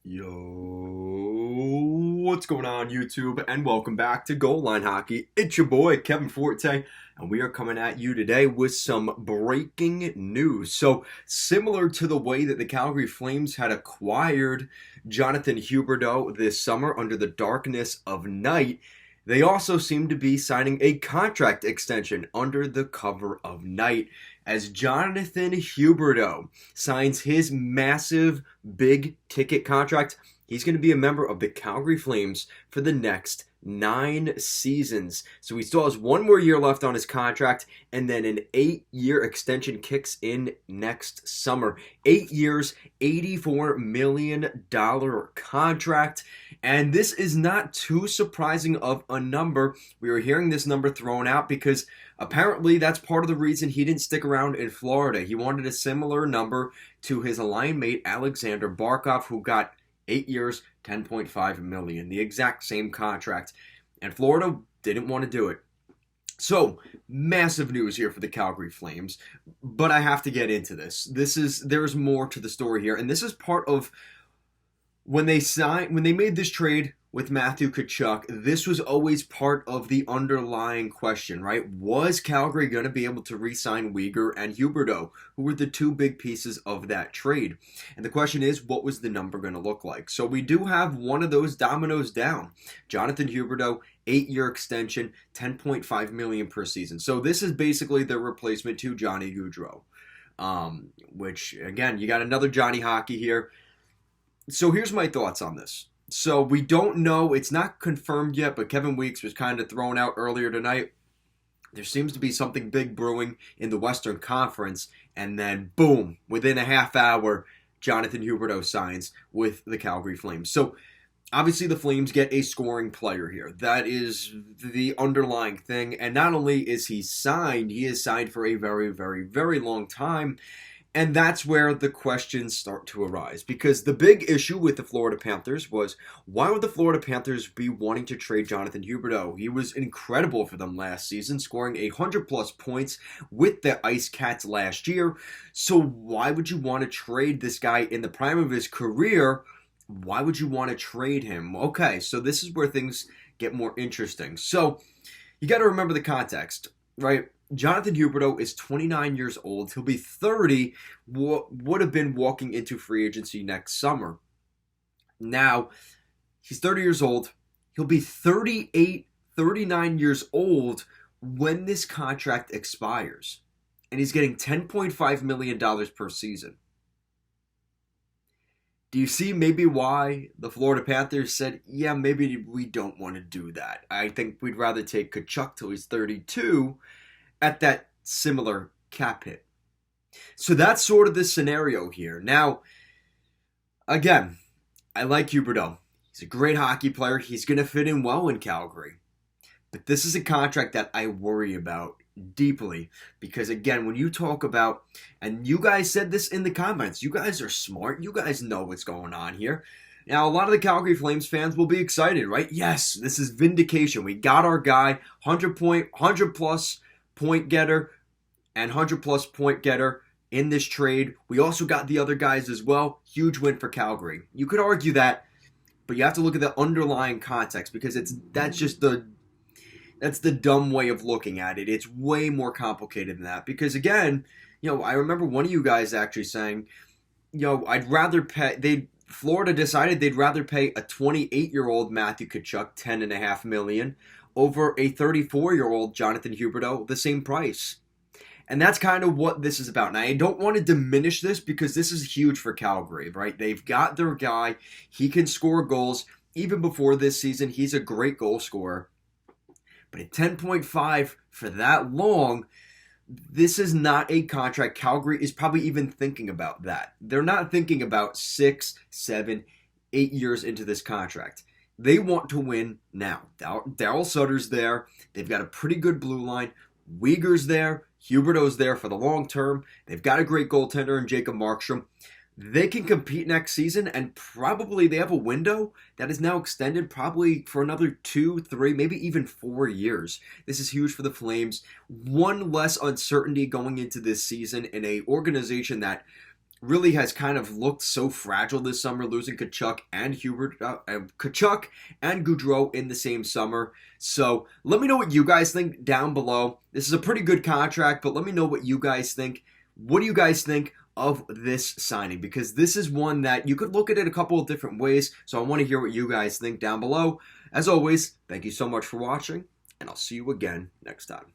Yo, what's going on, YouTube? And welcome back to Goal Line Hockey. It's your boy, Kevin Forte, and we are coming at you today with some breaking news. So, similar to the way that the Calgary Flames had acquired Jonathan Huberdeau this summer under the darkness of night, they also seem to be signing a contract extension under the cover of night as Jonathan Huberdeau signs his massive big ticket contract. He's going to be a member of the Calgary Flames for the next 9 seasons. So he still has one more year left on his contract, and then an 8-year extension kicks in next summer. 8 years, $84 million contract. And this is not too surprising of a number. We were hearing this number thrown out because apparently that's part of the reason he didn't stick around in Florida. He wanted a similar number to his line mate Alexander Barkov, who got 8 years, $10.5 million, the exact same contract. And Florida didn't want to do it. So, massive news here for the Calgary Flames, but I have to get into this. There's more to the story here, and this is part of when they made this trade with Matthew Tkachuk. This was always part of the underlying question, right? Was Calgary going to be able to re-sign Weegar and Huberdeau, who were the two big pieces of that trade? And the question is, what was the number going to look like? So we do have one of those dominoes down. Jonathan Huberdeau, 8-year extension, $10.5 million per season. So this is basically the replacement to Johnny Gaudreau. Which, again, you got another Johnny Hockey here. So here's my thoughts on this. So we don't know, it's not confirmed yet, but Kevin Weeks was kind of thrown out earlier tonight. There seems to be something big brewing in the Western Conference, and then boom, within a half hour, Jonathan Huberdeau signs with the Calgary Flames. So obviously the Flames get a scoring player here. That is the underlying thing, and not only is he is signed for a very, very, very long time. And that's where the questions start to arise. Because the big issue with the Florida Panthers was, why would the Florida Panthers be wanting to trade Jonathan Huberdeau? He was incredible for them last season, scoring 100-plus points with the Ice Cats last year. So why would you want to trade this guy in the prime of his career? Why would you want to trade him? Okay, so this is where things get more interesting. So you got to remember the context, right? Jonathan Huberdeau is 29 years old. He'll be 30, would have been walking into free agency next summer. Now, he's 30 years old. He'll be 38, 39 years old when this contract expires. And he's getting $10.5 million per season. Do you see maybe why the Florida Panthers said, yeah, maybe we don't want to do that? I think we'd rather take Tkachuk till he's 32 at that similar cap hit. So that's sort of the scenario here. Now, again, I like Huberdeau. He's a great hockey player. He's going to fit in well in Calgary. But this is a contract that I worry about deeply. Because, again, when you talk about, and you guys said this in the comments, you guys are smart. You guys know what's going on here. Now, a lot of the Calgary Flames fans will be excited, right? Yes, this is vindication. We got our guy, 100-plus point getter and 100-plus point getter in this trade. We also got the other guys as well. Huge win for Calgary. You could argue that, but you have to look at the underlying context because that's the dumb way of looking at it. It's way more complicated than that because, again, I remember one of you guys actually saying, I'd rather pay. Florida decided they'd rather pay a 28-year-old Matthew Tkachuk $10.5 million over a 34-year-old Jonathan Huberdeau, the same price. And that's kind of what this is about. And I don't want to diminish this because this is huge for Calgary, right? They've got their guy. He can score goals. Even before this season, he's a great goal scorer. But at 10.5 for that long, this is not a contract. Calgary is probably even thinking about that. They're not thinking about 6, 7, 8 years into this contract. They want to win now. Daryl Sutter's there. They've got a pretty good blue line. Weegar's there. Huberdeau's there for the long term. They've got a great goaltender in Jacob Markstrom. They can compete next season, and probably they have a window that is now extended probably for another 2, 3, maybe even 4 years. This is huge for the Flames. One less uncertainty going into this season in an organization that really has kind of looked so fragile this summer, losing Kachuk and Goudreau in the same summer. So let me know what you guys think down below. This is a pretty good contract, but let me know what you guys think. What do you guys think of this signing? Because this is one that you could look at it a couple of different ways. So I want to hear what you guys think down below. As always, thank you so much for watching, and I'll see you again next time.